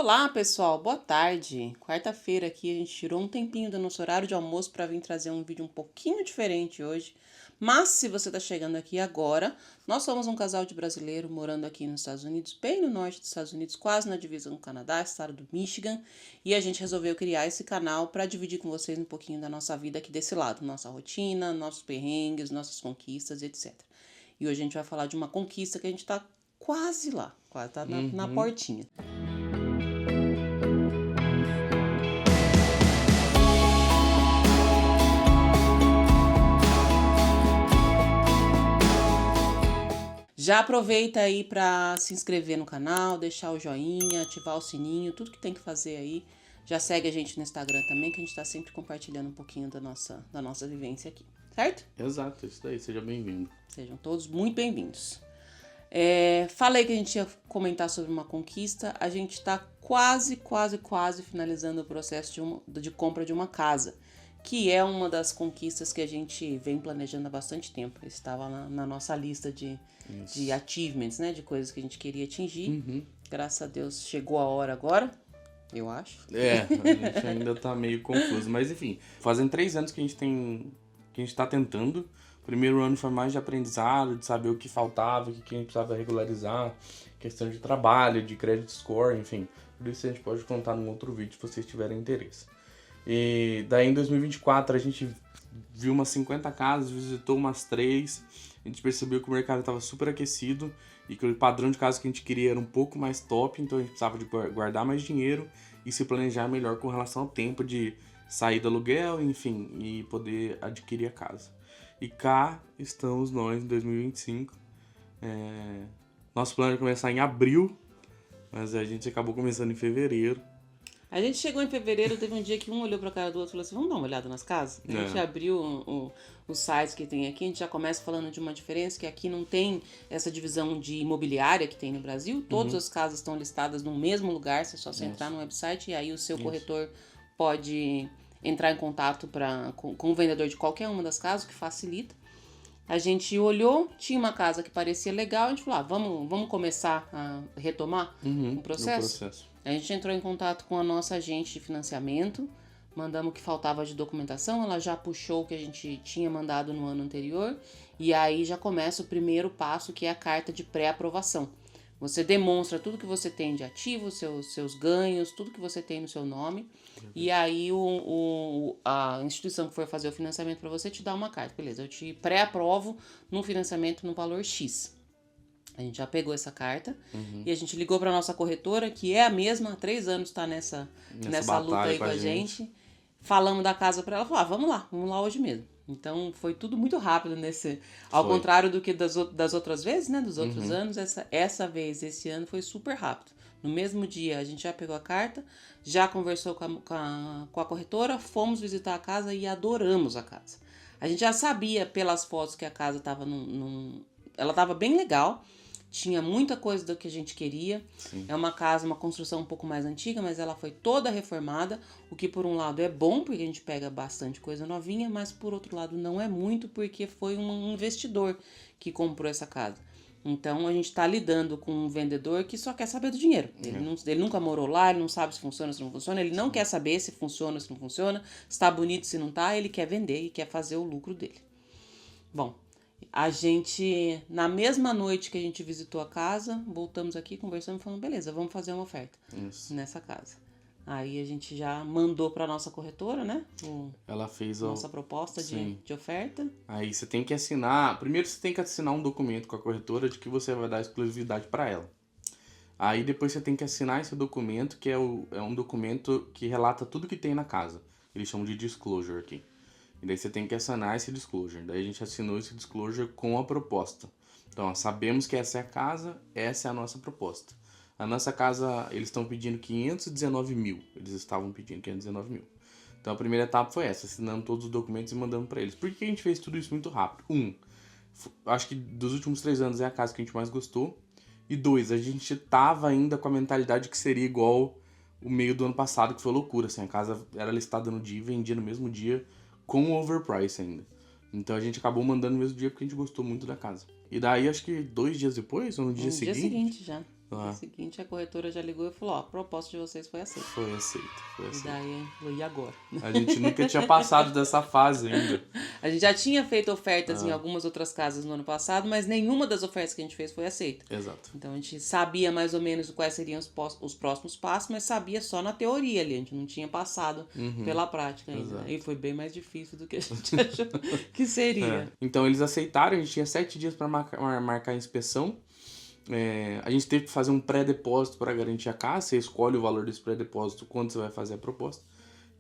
Olá, pessoal, boa tarde. Quarta-feira aqui, a gente tirou um tempinho do nosso horário de almoço para vir trazer um vídeo um pouquinho diferente hoje. Mas se você está chegando aqui agora, nós somos um casal de brasileiro morando aqui nos Estados Unidos, bem no norte dos Estados Unidos, quase na divisa com o Canadá, estado do Michigan. E a gente resolveu criar esse canal para dividir com vocês um pouquinho da nossa vida aqui desse lado, nossa rotina, nossos perrengues, nossas conquistas, etc. E hoje a gente vai falar de uma conquista que a gente está quase lá, quase tá na portinha. Já aproveita aí para se inscrever no canal, deixar o joinha, ativar o sininho, tudo que tem que fazer aí. Já segue a gente no Instagram também, que a gente está sempre compartilhando um pouquinho da nossa vivência aqui, certo? Exato, isso daí, seja bem-vindo. Sejam todos muito bem-vindos. Falei que a gente ia comentar sobre uma conquista, a gente está quase finalizando o processo de compra de uma casa, que é uma das conquistas que a gente vem planejando há bastante tempo. Estava na nossa lista de achievements, né? De coisas que a gente queria atingir. Graças a Deus chegou a hora agora, eu acho. A gente ainda tá meio confuso, mas enfim, fazem 3 anos que a gente tá tentando. O primeiro ano foi mais de aprendizado, de saber o que faltava, o que a gente precisava regularizar, questão de trabalho, de credit score, enfim. Tudo isso a gente pode contar num outro vídeo se vocês tiverem interesse. E daí em 2024 a gente viu umas 50 casas, visitou umas 3, a gente percebeu que o mercado estava super aquecido e que o padrão de casa que a gente queria era um pouco mais top, então a gente precisava de guardar mais dinheiro e se planejar melhor com relação ao tempo de sair do aluguel, enfim, e poder adquirir a casa. E cá estamos nós em 2025. Nosso plano é começar em abril, mas a gente acabou começando em fevereiro. A gente chegou em fevereiro, teve um dia que um olhou pra cara do outro e falou assim, vamos dar uma olhada nas casas? A gente abriu os sites que tem aqui, a gente já começa falando de uma diferença, que aqui não tem essa divisão de imobiliária que tem no Brasil. Todas as casas estão listadas no mesmo lugar, você só entrar no website e aí o seu corretor pode entrar em contato com o vendedor de qualquer uma das casas, o que facilita. A gente olhou, tinha uma casa que parecia legal, a gente falou, vamos começar a retomar o processo? A gente entrou em contato com a nossa agente de financiamento, mandamos o que faltava de documentação, ela já puxou o que a gente tinha mandado no ano anterior, e aí já começa o primeiro passo, que é a carta de pré-aprovação. Você demonstra tudo que você tem de ativo, seus ganhos, tudo que você tem no seu nome, e aí a instituição que for fazer o financiamento para você te dá uma carta. Beleza, eu te pré-aprovo no financiamento no valor X. A gente já pegou essa carta e a gente ligou para nossa corretora, que é a mesma, há 3 anos está nessa luta aí com a gente. Falamos da casa para ela, falou, vamos lá hoje mesmo. Então foi tudo muito rápido ao contrário do que das outras vezes, né, dos outros anos, essa vez, esse ano foi super rápido. No mesmo dia a gente já pegou a carta, já conversou com a corretora, fomos visitar a casa e adoramos a casa. A gente já sabia pelas fotos que a casa estava ela estava bem legal. Tinha muita coisa do que a gente queria. Sim. É uma casa, uma construção um pouco mais antiga, mas ela foi toda reformada, o que por um lado é bom, porque a gente pega bastante coisa novinha, mas por outro lado não é muito, porque foi um investidor que comprou essa casa. Então a gente está lidando com um vendedor que só quer saber do dinheiro. Ele nunca morou lá, ele não sabe se funciona, se não funciona, ele não quer saber se funciona, se não funciona, se está bonito, se não está, ele quer vender e quer fazer o lucro dele. Bom, a gente, na mesma noite que a gente visitou a casa, voltamos aqui, conversamos e falamos, beleza, vamos fazer uma oferta nessa casa. Aí a gente já mandou para nossa corretora, né? Ela fez nossa proposta de oferta. Aí você tem que assinar, primeiro você tem que assinar um documento com a corretora de que você vai dar exclusividade para ela. Aí depois você tem que assinar esse documento, que é um documento que relata tudo que tem na casa. Eles chamam de disclosure aqui. E daí você tem que assinar esse disclosure. Daí a gente assinou esse disclosure com a proposta. Então, sabemos que essa é a casa, essa é a nossa proposta. A nossa casa, eles estão pedindo 519 mil. Eles estavam pedindo 519 mil. Então, a primeira etapa foi essa. Assinando todos os documentos e mandando para eles. Por que a gente fez tudo isso muito rápido? Acho que dos últimos 3 anos é a casa que a gente mais gostou. E 2, a gente tava ainda com a mentalidade que seria igual o meio do ano passado, que foi loucura. Assim, a casa era listada no dia e vendia no mesmo dia, com overprice ainda. Então a gente acabou mandando no mesmo dia porque a gente gostou muito da casa. E daí acho que 2 dias depois, ou no dia seguinte, já. No dia seguinte, a corretora já ligou e falou, ó, a proposta de vocês foi aceita. Foi aceita. E daí, a gente falou, e agora? A gente nunca tinha passado dessa fase ainda. A gente já tinha feito ofertas em algumas outras casas no ano passado, mas nenhuma das ofertas que a gente fez foi aceita. Exato. Então a gente sabia mais ou menos quais seriam os próximos passos, mas sabia só na teoria ali, a gente não tinha passado pela prática ainda. Exato. E foi bem mais difícil do que a gente achou que seria. Então eles aceitaram, a gente tinha 7 dias para marcar a inspeção. A gente teve que fazer um pré-depósito para garantir a casa. Você escolhe o valor desse pré-depósito quando você vai fazer a proposta.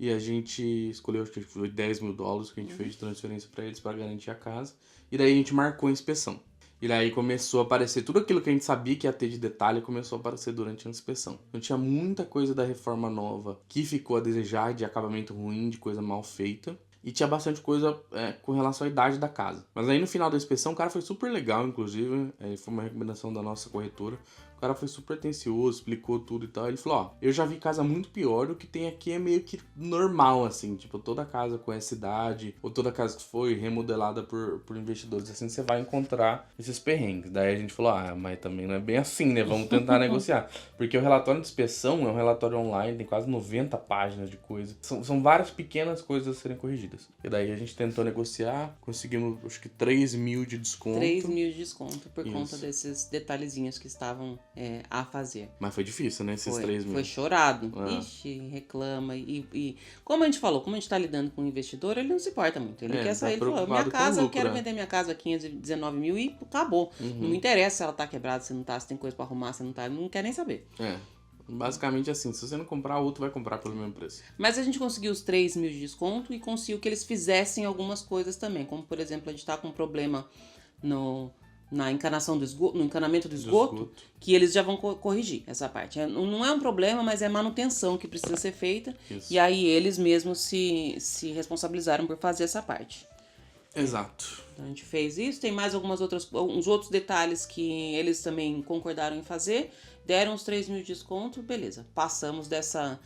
E a gente escolheu, acho que foi $10 mil que a gente fez de transferência para eles para garantir a casa. E daí a gente marcou a inspeção. E daí começou a aparecer tudo aquilo que a gente sabia que ia ter de detalhe, começou a aparecer durante a inspeção. Então tinha muita coisa da reforma nova que ficou a desejar, de acabamento ruim, de coisa mal feita. E tinha bastante coisa com relação à idade da casa. Mas aí no final da inspeção o cara foi super legal, inclusive. Foi uma recomendação da nossa corretora. O cara foi super atencioso, explicou tudo e tal. Ele falou, ó, eu já vi casa muito pior, o que tem aqui é meio que normal, assim. Tipo, toda casa com essa idade, ou toda casa que foi remodelada por investidores, assim, você vai encontrar esses perrengues. Daí a gente falou, mas também não é bem assim, né? Vamos tentar negociar. Porque o relatório de inspeção é um relatório online, tem quase 90 páginas de coisa. São várias pequenas coisas a serem corrigidas. E daí a gente tentou negociar, conseguimos, acho que 3 mil de desconto. 3 mil de desconto por conta desses detalhezinhos que estavam a fazer. Mas foi difícil, né? Esses 3 mil. Foi chorado. Ixi, reclama. E como a gente falou, como a gente tá lidando com o investidor, ele não se importa muito. Ele quer sair, ele falou, minha casa, eu quero vender minha casa a 519 mil e acabou. Não me interessa se ela tá quebrada, se não tá, se tem coisa pra arrumar, se não tá, não quer nem saber. Basicamente assim, se você não comprar, outro vai comprar pelo mesmo preço. Mas a gente conseguiu os 3 mil de desconto e conseguiu que eles fizessem algumas coisas também. Como, por exemplo, a gente tá com um problema na encanação do esgoto, no encanamento do esgoto, que eles já vão corrigir essa parte. Não é um problema, mas é manutenção que precisa ser feita. Isso. E aí eles mesmos se responsabilizaram por fazer essa parte. Exato. Então a gente fez isso. Tem mais uns outros detalhes que eles também concordaram em fazer. Deram os 3 mil de desconto, beleza. Passamos dessa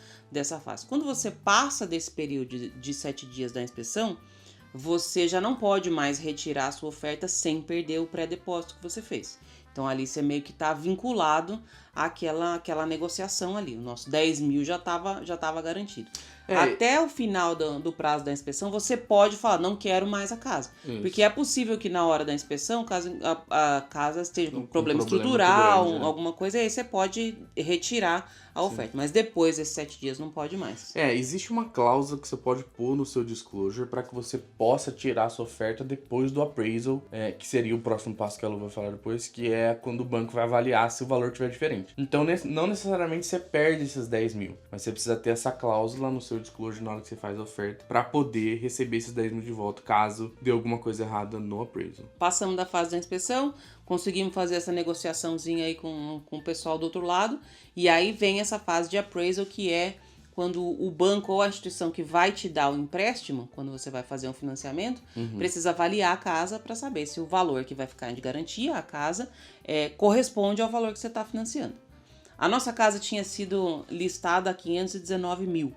fase. Quando você passa desse período de 7 dias da inspeção, você já não pode mais retirar a sua oferta sem perder o pré-depósito que você fez. Então ali você meio que está vinculado àquela negociação ali. O nosso 10 mil já estava garantido. Até o final do prazo da inspeção, você pode falar, não quero mais a casa. Isso. Porque é possível que na hora da inspeção, caso a casa esteja com problema estrutural, grande, alguma coisa, aí você pode retirar a oferta. Mas depois desses 7 dias não pode mais. Existe uma cláusula que você pode pôr no seu disclosure para que você possa tirar a sua oferta depois do appraisal, que seria o próximo passo que a Lu vai falar depois, que é quando o banco vai avaliar se o valor estiver diferente. Então, não necessariamente você perde esses 10 mil, mas você precisa ter essa cláusula no seu disclosure na hora que você faz a oferta para poder receber esses 10 mil de volta caso dê alguma coisa errada no appraisal. Passamos da fase da inspeção, conseguimos fazer essa negociaçãozinha aí com o pessoal do outro lado, e aí vem essa fase de appraisal, que é quando o banco ou a instituição que vai te dar o empréstimo, quando você vai fazer um financiamento, precisa avaliar a casa para saber se o valor que vai ficar de garantia, a casa, corresponde ao valor que você está financiando. A nossa casa tinha sido listada a 519 mil,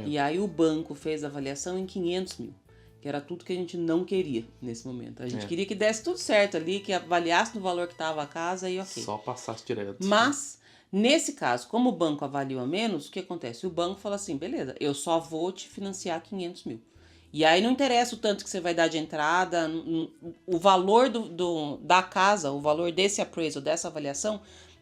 e aí o banco fez a avaliação em 500 mil. Que era tudo que a gente não queria nesse momento. A gente queria que desse tudo certo ali, que avaliasse no valor que estava a casa e ok. Só passasse direto. Mas, nesse caso, como o banco avaliou a menos, o que acontece? O banco fala assim, beleza, eu só vou te financiar 500 mil. E aí não interessa o tanto que você vai dar de entrada, o valor da casa, o valor desse appraisal, dessa avaliação,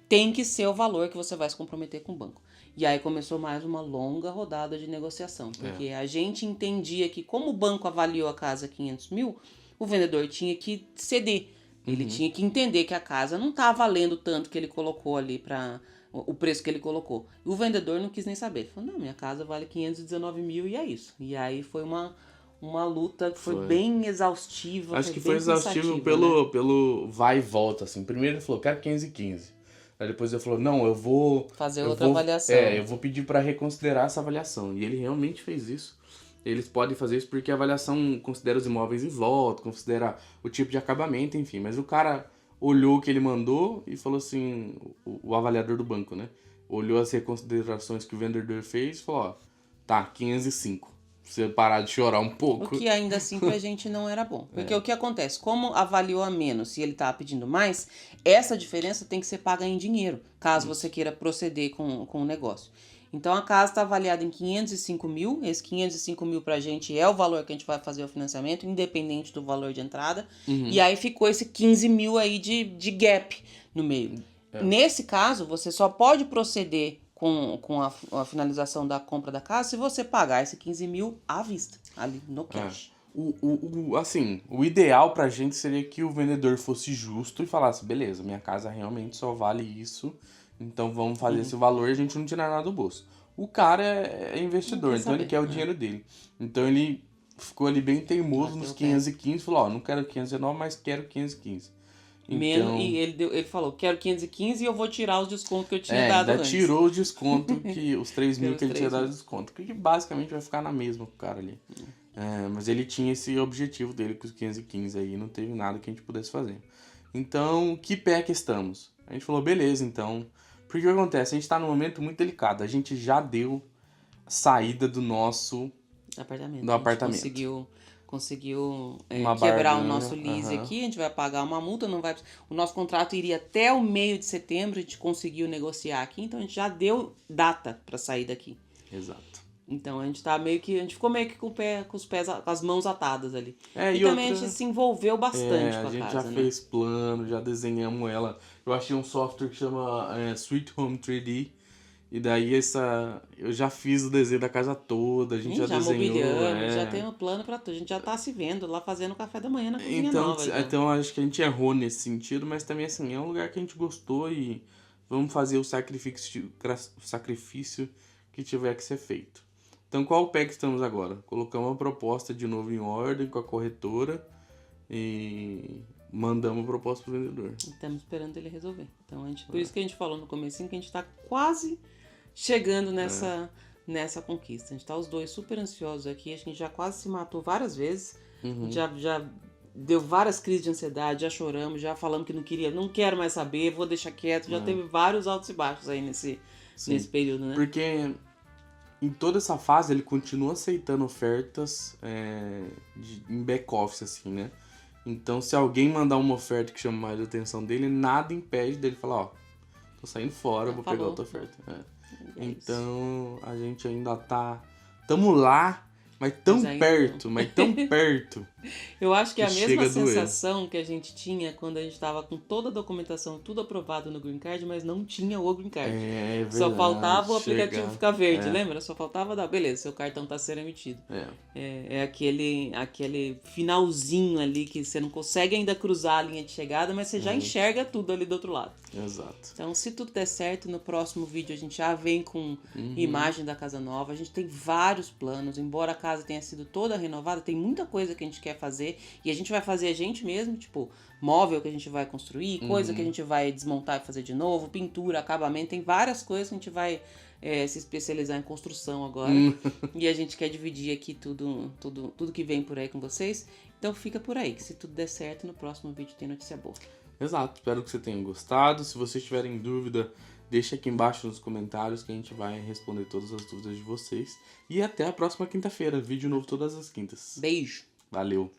tem que ser o valor que você vai se comprometer com o banco. E aí começou mais uma longa rodada de negociação, porque a gente entendia que como o banco avaliou a casa a 500 mil, o vendedor tinha que ceder. Ele tinha que entender que a casa não estava valendo tanto que ele colocou ali para o preço que ele colocou. E o vendedor não quis nem saber. Ele falou, não, minha casa vale 519 mil e é isso. E aí foi uma luta que foi bem exaustiva. Acho que foi exaustivo pelo vai e volta, assim. Primeiro ele falou, quero 515. Aí depois ele falou, não, eu vou... fazer outra avaliação. Eu vou pedir para reconsiderar essa avaliação. E ele realmente fez isso. Eles podem fazer isso porque a avaliação considera os imóveis em volta, considera o tipo de acabamento, enfim. Mas o cara olhou o que ele mandou e falou assim, o avaliador do banco, né? Olhou as reconsiderações que o vendedor fez e falou, ó, tá, 505. você parar de chorar um O pouco. que ainda assim pra gente não era bom. Porque o que acontece? Como avaliou a menos e ele tá pedindo mais, essa diferença tem que ser paga em dinheiro, caso você queira proceder com o negócio. Então a casa está avaliada em 505 mil. Esse 505 mil pra gente é o valor que a gente vai fazer o financiamento, independente do valor de entrada. E aí ficou esse 15 mil aí de gap no meio. Nesse caso, você só pode proceder com a finalização da compra da casa se você pagar esse 15 mil à vista, ali no cash. Assim, o ideal pra gente seria que o vendedor fosse justo e falasse, beleza, minha casa realmente só vale isso, então vamos fazer esse valor e a gente não tirar nada do bolso. O cara é investidor, então ele quer o dinheiro dele. Então ele ficou ali bem teimoso nos 515, falou, ó, não quero 519, mas quero 515. Então, E ele falou, quero 515 e eu vou tirar os descontos que eu tinha dado ainda antes. tirou o desconto, os 3 mil que ele tinha dado de desconto, que basicamente vai ficar na mesma com o cara ali. Mas ele tinha esse objetivo dele com os 515 aí, não teve nada que a gente pudesse fazer. Então, que pé que estamos? A gente falou, beleza, então. Porque o que acontece? A gente tá num momento muito delicado. A gente já deu saída do nosso apartamento. Do a gente apartamento. Conseguiu Uma quebrar o barganha, nosso lease aqui, a gente vai pagar uma multa, não vai. O nosso contrato iria até o meio de setembro, a gente conseguiu negociar aqui, então a gente já deu data para sair daqui. Exato. Então a gente ficou meio que com as mãos atadas ali. E outra, também a gente se envolveu bastante com a casa. A gente já fez plano, já desenhamos ela. Eu achei um software que chama Sweet Home 3D. E daí eu já fiz o desenho da casa toda, a gente já desenhou. Mobiliamos, já tem um plano pra tudo. A gente já tá se vendo lá fazendo café da manhã na cozinha nova. Então acho que a gente errou nesse sentido, mas também assim, é um lugar que a gente gostou e vamos fazer o sacrifício que tiver que ser feito. Então qual o pé que estamos agora? Colocamos uma proposta de novo em ordem com a corretora e mandamos a proposta pro vendedor. Estamos esperando ele resolver. Então por isso que a gente falou no comecinho que a gente tá quase chegando nessa conquista. A gente tá os dois super ansiosos aqui. A gente já quase se matou várias vezes. Já deu várias crises de ansiedade, já choramos, já falamos que não quero mais saber, vou deixar quieto. Já teve vários altos e baixos aí nesse período, né? Porque em toda essa fase ele continua aceitando ofertas em back-office, assim, né? Então se alguém mandar uma oferta que chama mais a atenção dele, nada impede dele falar, ó, tô saindo fora, vou pegar outra oferta. Então a gente ainda tamo lá, mas tão perto. Eu acho que é a mesma sensação que a gente tinha quando a gente tava com toda a documentação, tudo aprovado no Green Card, mas não tinha o Green Card. Verdade, só faltava o aplicativo ficar verde, lembra? Só faltava beleza, seu cartão tá sendo emitido. É aquele finalzinho ali que você não consegue ainda cruzar a linha de chegada, mas você já enxerga tudo ali do outro lado. Exato. Então, se tudo der certo, no próximo vídeo a gente já vem com imagem da casa nova. A gente tem vários planos, embora a casa tenha sido toda renovada, tem muita coisa que a gente quer fazer e a gente vai fazer a gente mesmo, tipo, móvel que a gente vai construir, coisa que a gente vai desmontar e fazer de novo, pintura, acabamento, tem várias coisas que a gente vai se especializar em construção agora. E a gente quer dividir aqui tudo que vem por aí com vocês. Então fica por aí, que se tudo der certo, no próximo vídeo tem notícia boa. Exato, espero que você tenha gostado. Se vocês tiverem dúvida, deixa aqui embaixo nos comentários que a gente vai responder todas as dúvidas de vocês. E até a próxima quinta-feira, vídeo novo todas as quintas. Beijo! Valeu!